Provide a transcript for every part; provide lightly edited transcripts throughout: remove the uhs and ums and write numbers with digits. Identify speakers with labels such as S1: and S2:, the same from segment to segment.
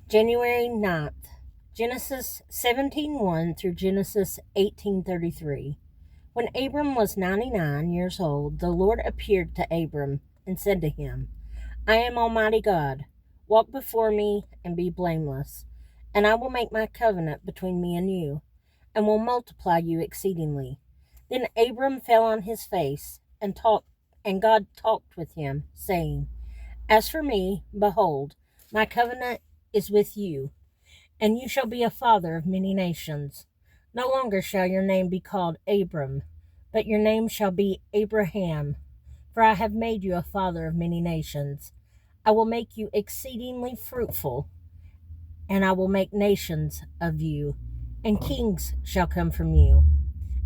S1: January 9th, Genesis 17:1 through Genesis 18:33. When Abram was 99 years old, the Lord appeared to Abram and said to him, I am Almighty God. Walk before me and be blameless, and I will make my covenant between me and you, and will multiply you exceedingly. Then Abram fell on his face and God talked with him, saying, As for me, behold, my covenant is with you, and you shall be a father of many nations. No longer shall your name be called Abram, but your name shall be Abraham, for I have made you a father of many nations. I will make you exceedingly fruitful, and I will make nations of you, and kings shall come from you.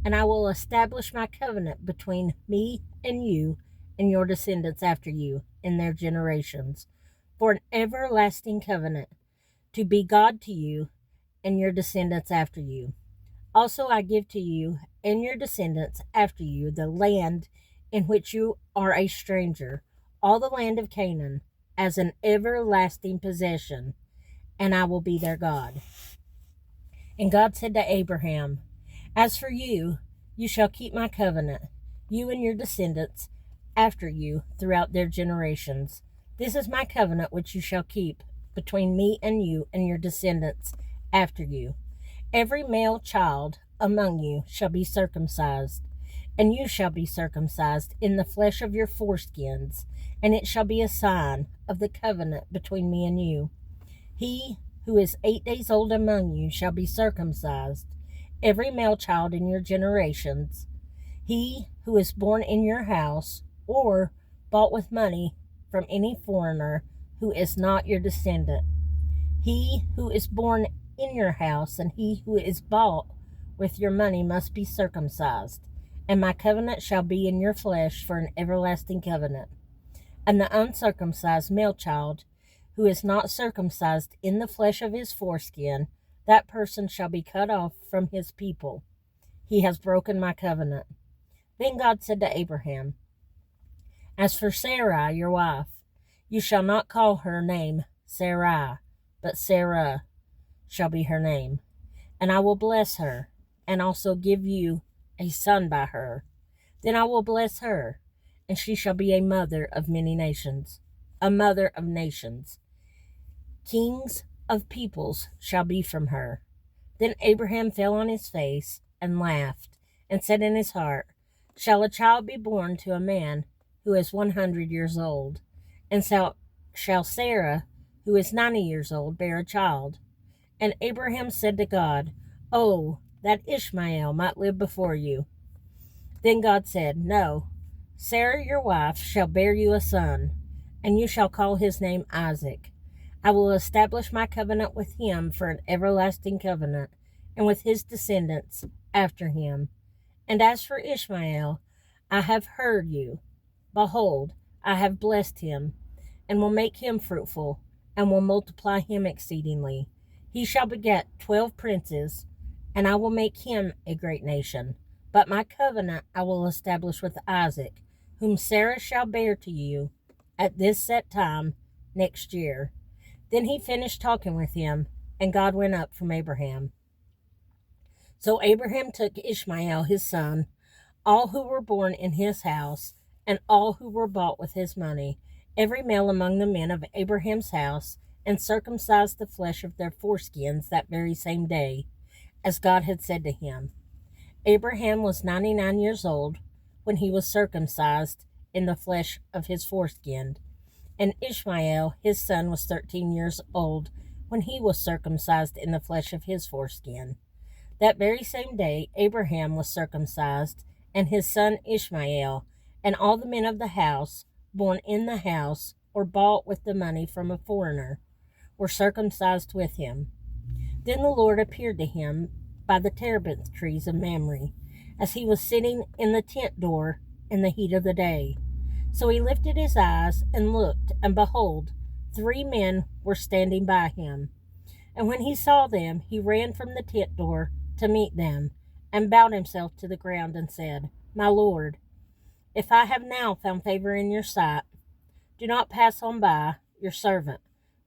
S1: And I will establish my covenant between me and you and your descendants after you in their generations, for an everlasting covenant, to be God to you and your descendants after you. Also I give to you and your descendants after you the land in which you are a stranger, all the land of Canaan, as an everlasting possession, and I will be their God. And God said to Abraham, As for you, you shall keep my covenant, you and your descendants after you throughout their generations. This is my covenant which you shall keep between me and you and your descendants after you. Every male child among you shall be circumcised, and you shall be circumcised in the flesh of your foreskins, and it shall be a sign of the covenant between me and you. He who is 8 days old among you shall be circumcised, every male child in your generations. He who is born in your house, or bought with money from any foreigner who is not your descendant. He who is born in your house and he who is bought with your money must be circumcised, and my covenant shall be in your flesh for an everlasting covenant. And the uncircumcised male child who is not circumcised in the flesh of his foreskin, that person shall be cut off from his people. He has broken my covenant. Then God said to Abraham, As for Sarai, your wife, you shall not call her name Sarai, but Sarah shall be her name. And I will bless her, and also give you a son by her. Then I will bless her, and she shall be a mother of many nations, a mother of nations. Kings of peoples shall be from her. Then Abraham fell on his face and laughed, and said in his heart, Shall a child be born to a man who is 100 years old? And shall Sarah, who is 90 years old, bear a child? And Abraham said to God, Oh, that Ishmael might live before you. Then God said, No, Sarah your wife shall bear you a son, and you shall call his name Isaac. I will establish my covenant with him for an everlasting covenant, and with his descendants after him. And as for Ishmael, I have heard you. Behold, I have blessed him, and will make him fruitful, and will multiply him exceedingly. He shall beget 12 princes, and I will make him a great nation. But my covenant I will establish with Isaac, whom Sarah shall bear to you at this set time next year. Then he finished talking with him, and God went up from Abraham. So Abraham took Ishmael his son, all who were born in his house, and all who were bought with his money, every male among the men of Abraham's house, and circumcised the flesh of their foreskins that very same day, as God had said to him. Abraham was 99 years old when he was circumcised in the flesh of his foreskin, and Ishmael his son was 13 years old when he was circumcised in the flesh of his foreskin. That very same day Abraham was circumcised, and his son Ishmael, and all the men of the house, born in the house, or bought with the money from a foreigner, were circumcised with him. Then the Lord appeared to him by the terebinth trees of Mamre, as he was sitting in the tent door in the heat of the day. So he lifted his eyes and looked, and behold, 3 men were standing by him. And when he saw them, he ran from the tent door to meet them, and bowed himself to the ground and said, My Lord, if I have now found favor in your sight, do not pass on by your servant.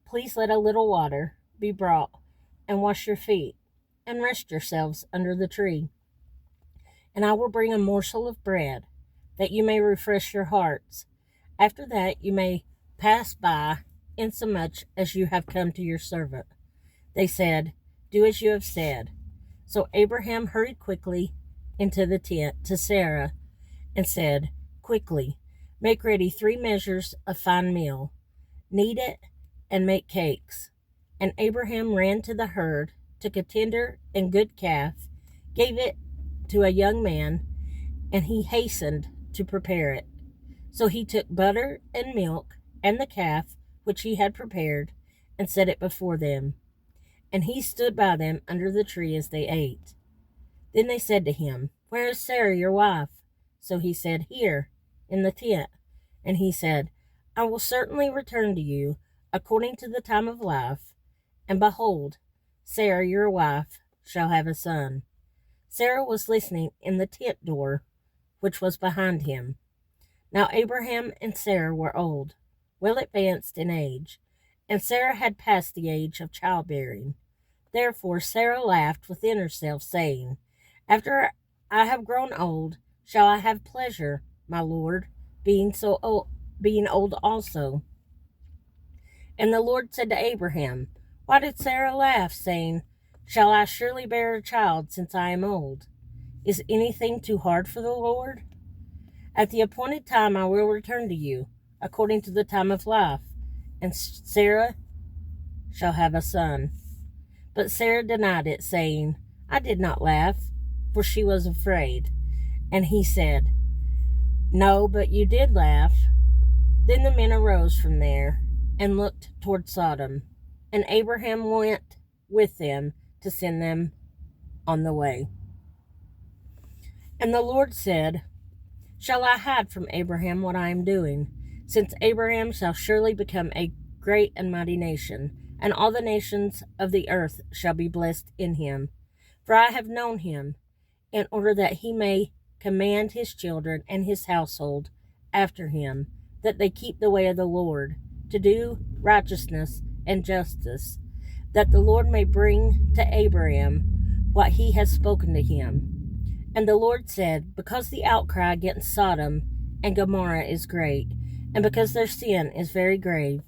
S1: Please let a little water be brought, and wash your feet, and rest yourselves under the tree. And I will bring a morsel of bread, that you may refresh your hearts. After that you may pass by, insomuch as you have come to your servant. They said, Do as you have said. So Abraham hurried quickly into the tent to Sarah, and said, Quickly, make ready 3 measures of fine meal, knead it, and make cakes. And Abraham ran to the herd, took a tender and good calf, gave it to a young man, and he hastened to prepare it. So he took butter and milk and the calf which he had prepared, and set it before them. And he stood by them under the tree as they ate. Then they said to him, Where is Sarah your wife? So he said, Here, in the tent. And he said, I will certainly return to you according to the time of life, and behold, Sarah your wife shall have a son. Sarah was listening in the tent door, which was behind him. Now Abraham and Sarah were old, well advanced in age, and Sarah had passed the age of childbearing. Therefore Sarah laughed within herself, saying, After I have grown old, shall I have pleasure, my Lord, being old also? And the Lord said to Abraham, Why did Sarah laugh, saying, Shall I surely bear a child, since I am old? Is anything too hard for the Lord? At the appointed time I will return to you, according to the time of life, and Sarah shall have a son. But Sarah denied it, saying, I did not laugh, for she was afraid. And he said, No, but you did laugh. Then the men arose from there, and looked toward Sodom, and Abraham went with them to send them on the way. And the Lord said, Shall I hide from Abraham what I am doing? Since Abraham shall surely become a great and mighty nation, and all the nations of the earth shall be blessed in him. For I have known him, in order that he may command his children and his household after him, that they keep the way of the Lord, to do righteousness and justice, that the Lord may bring to Abraham what he has spoken to him. And the Lord said, Because the outcry against Sodom and Gomorrah is great, and because their sin is very grave,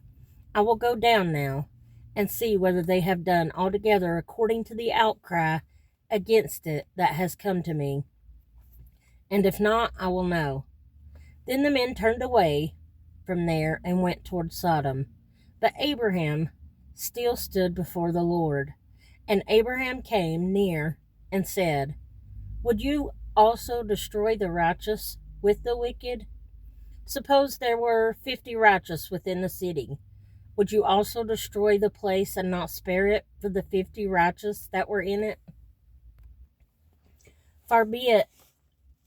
S1: I will go down now, and see whether they have done altogether according to the outcry against it that has come to me. And if not, I will know. Then the men turned away from there and went toward Sodom. But Abraham still stood before the Lord. And Abraham came near and said, Would you also destroy the righteous with the wicked? Suppose there were 50 righteous within the city. Would you also destroy the place and not spare it for the 50 righteous that were in it? Far be it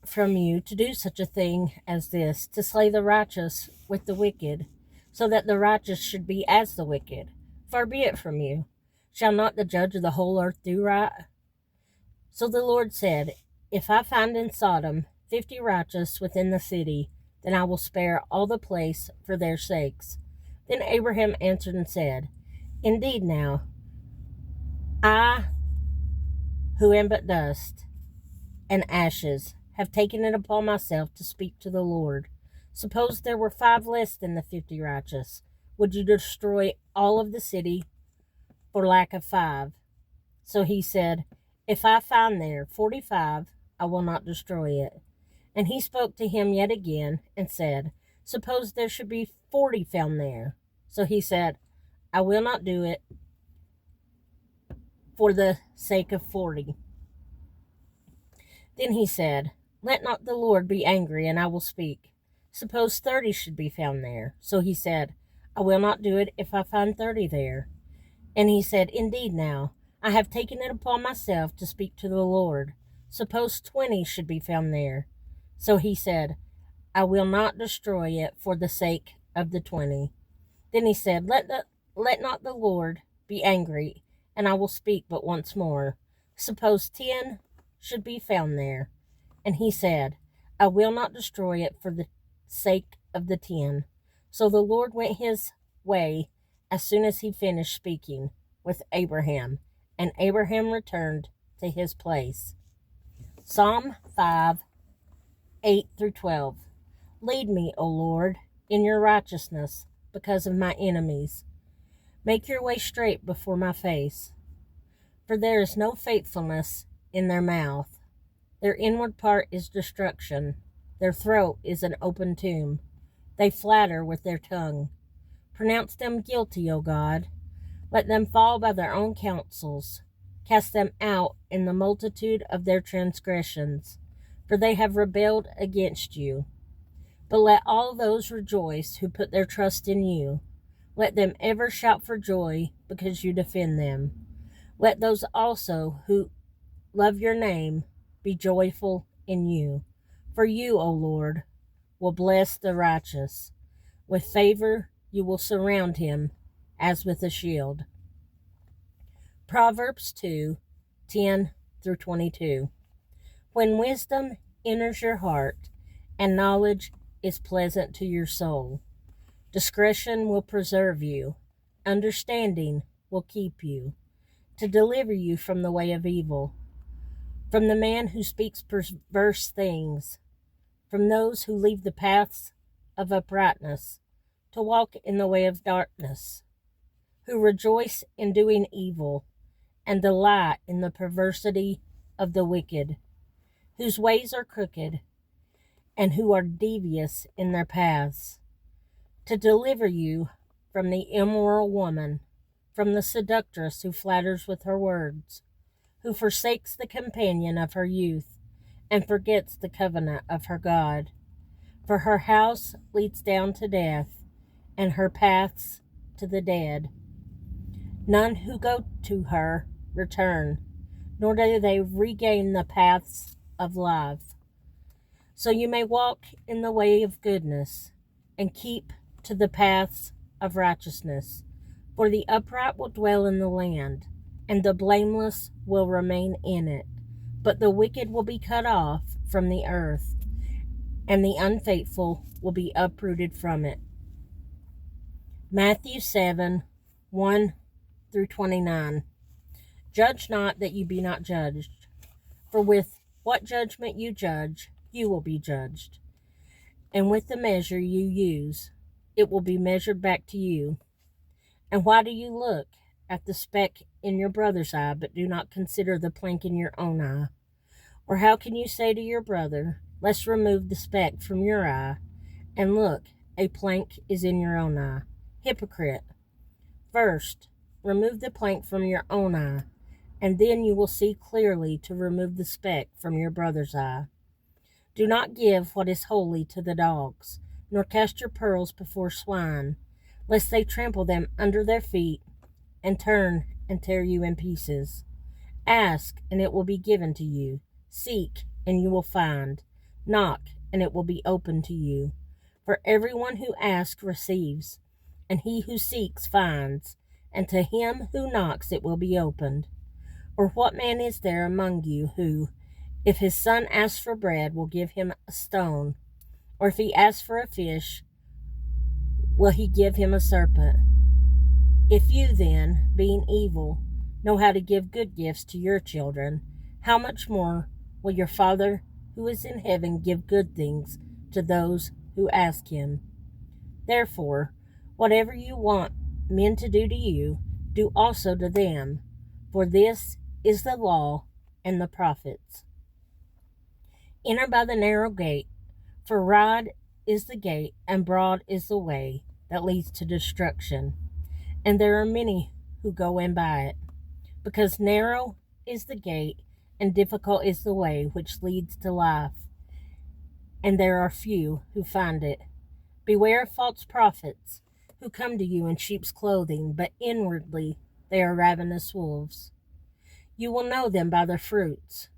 S1: from you to do such a thing as this, to slay the righteous with the wicked, so that the righteous should be as the wicked. Far be it from you. Shall not the judge of the whole earth do right? So the Lord said, If I find in Sodom 50 righteous within the city, then I will spare all the place for their sakes. Then Abraham answered and said, Indeed now, I, who am but dust and ashes, have taken it upon myself to speak to the Lord. Suppose there were 5 less than the 50 righteous. Would you destroy all of the city for lack of 5? So he said, If I find there 45, I will not destroy it. And he spoke to him yet again and said, Suppose there should be 40 found there. So he said, I will not do it for the sake of 40. Then he said, Let not the Lord be angry, and I will speak. Suppose 30 should be found there. So he said, I will not do it if I find 30 there. And he said, Indeed now, I have taken it upon myself to speak to the Lord. Suppose 20 should be found there. So he said, I will not destroy it for the sake of the 20. Then he said, Let not the Lord be angry, and I will speak but once more. Suppose 10 should be found there. And he said, I will not destroy it for the sake of the 10. So the Lord went his way as soon as he finished speaking with Abraham, and Abraham returned to his place. Psalm 5, 8 through 12. Lead me, O Lord, in your righteousness because of my enemies. Make your way straight before my face. For there is no faithfulness in their mouth. Their inward part is destruction. Their throat is an open tomb. They flatter with their tongue. Pronounce them guilty, O God. Let them fall by their own counsels. Cast them out in the multitude of their transgressions, for they have rebelled against you. But let all those rejoice who put their trust in you. Let them ever shout for joy because you defend them. Let those also who love your name be joyful in you. For you, O Lord, will bless the righteous. With favor you will surround him as with a shield. Proverbs 2, 10 through 22. When wisdom enters your heart and knowledge is pleasant to your soul, discretion will preserve you, understanding will keep you, to deliver you from the way of evil, from the man who speaks perverse things, from those who leave the paths of uprightness, to walk in the way of darkness, who rejoice in doing evil and delight in the perversity of the wicked, whose ways are crooked and who are devious in their paths, to deliver you from the immoral woman, from the seductress who flatters with her words, who forsakes the companion of her youth and forgets the covenant of her God. For her house leads down to death, and her paths to the dead. None who go to her return, nor do they regain the paths of life. So you may walk in the way of goodness, and keep to the paths of righteousness. For the upright will dwell in the land, and the blameless will remain in it. But the wicked will be cut off from the earth, and the unfaithful will be uprooted from it. Matthew 7, 1 through 29. Judge not that you be not judged, for with what judgment you judge, you will be judged. And with the measure you use, it will be measured back to you. And why do you look at the speck in your brother's eye, but do not consider the plank in your own eye? Or how can you say to your brother, let's remove the speck from your eye, and look, a plank is in your own eye? Hypocrite! First, remove the plank from your own eye, and then you will see clearly to remove the speck from your brother's eye. Do not give what is holy to the dogs, nor cast your pearls before swine, lest they trample them under their feet, and turn and tear you in pieces. Ask, and it will be given to you. Seek, and you will find. Knock, and it will be opened to you. For everyone who asks receives, and he who seeks finds, and to him who knocks it will be opened. Or what man is there among you who, if his son asks for bread, will give him a stone? Or if he asks for a fish, will he give him a serpent? If you then, being evil, know how to give good gifts to your children, how much more will your Father who is in heaven give good things to those who ask him? Therefore, whatever you want men to do to you, do also to them, for this is the law and the prophets. Enter by the narrow gate, for wide is the gate and broad is the way that leads to destruction, and there are many who go in by it. Because narrow is the gate and difficult is the way which leads to life, and there are few who find it. Beware of false prophets, who come to you in sheep's clothing, but inwardly they are ravenous wolves. You will know them by their fruits.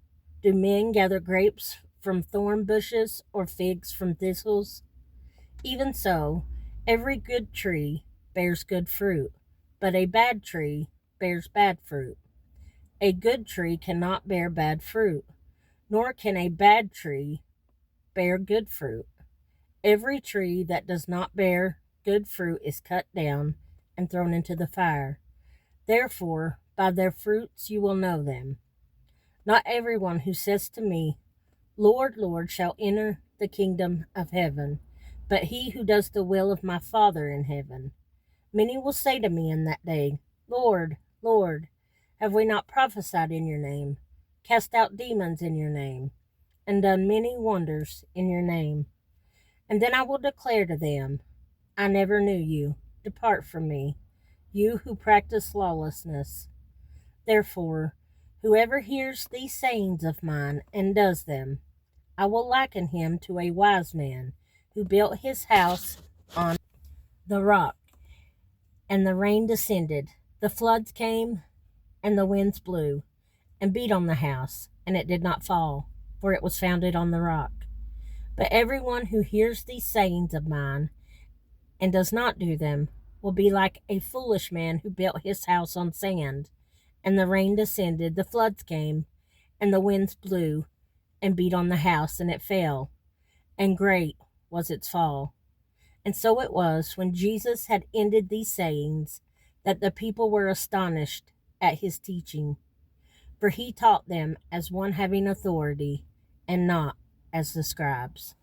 S1: Do men gather grapes from thorn bushes or figs from thistles? Even so, every good tree bears good fruit, but a bad tree bears bad fruit. A good tree cannot bear bad fruit, nor can a bad tree bear good fruit. Every tree that does not bear good fruit is cut down and thrown into the fire. Therefore, by their fruits you will know them. Not everyone who says to me, Lord, Lord, shall enter the kingdom of heaven, but he who does the will of my Father in heaven. Many will say to me in that day, Lord, Lord, have we not prophesied in your name, cast out demons in your name, and done many wonders in your name? And then I will declare to them, I never knew you. Depart from me, you who practice lawlessness. Therefore, whoever hears these sayings of mine and does them, I will liken him to a wise man who built his house on the rock. And the rain descended, the floods came, and the winds blew, and beat on the house, and it did not fall, for it was founded on the rock. But everyone who hears these sayings of mine and does not do them will be like a foolish man who built his house on sand. And the rain descended, the floods came, and the winds blew, and beat on the house, and it fell, and great was its fall. And so it was, when Jesus had ended these sayings, that the people were astonished at his teaching. For he taught them as one having authority, and not as the scribes.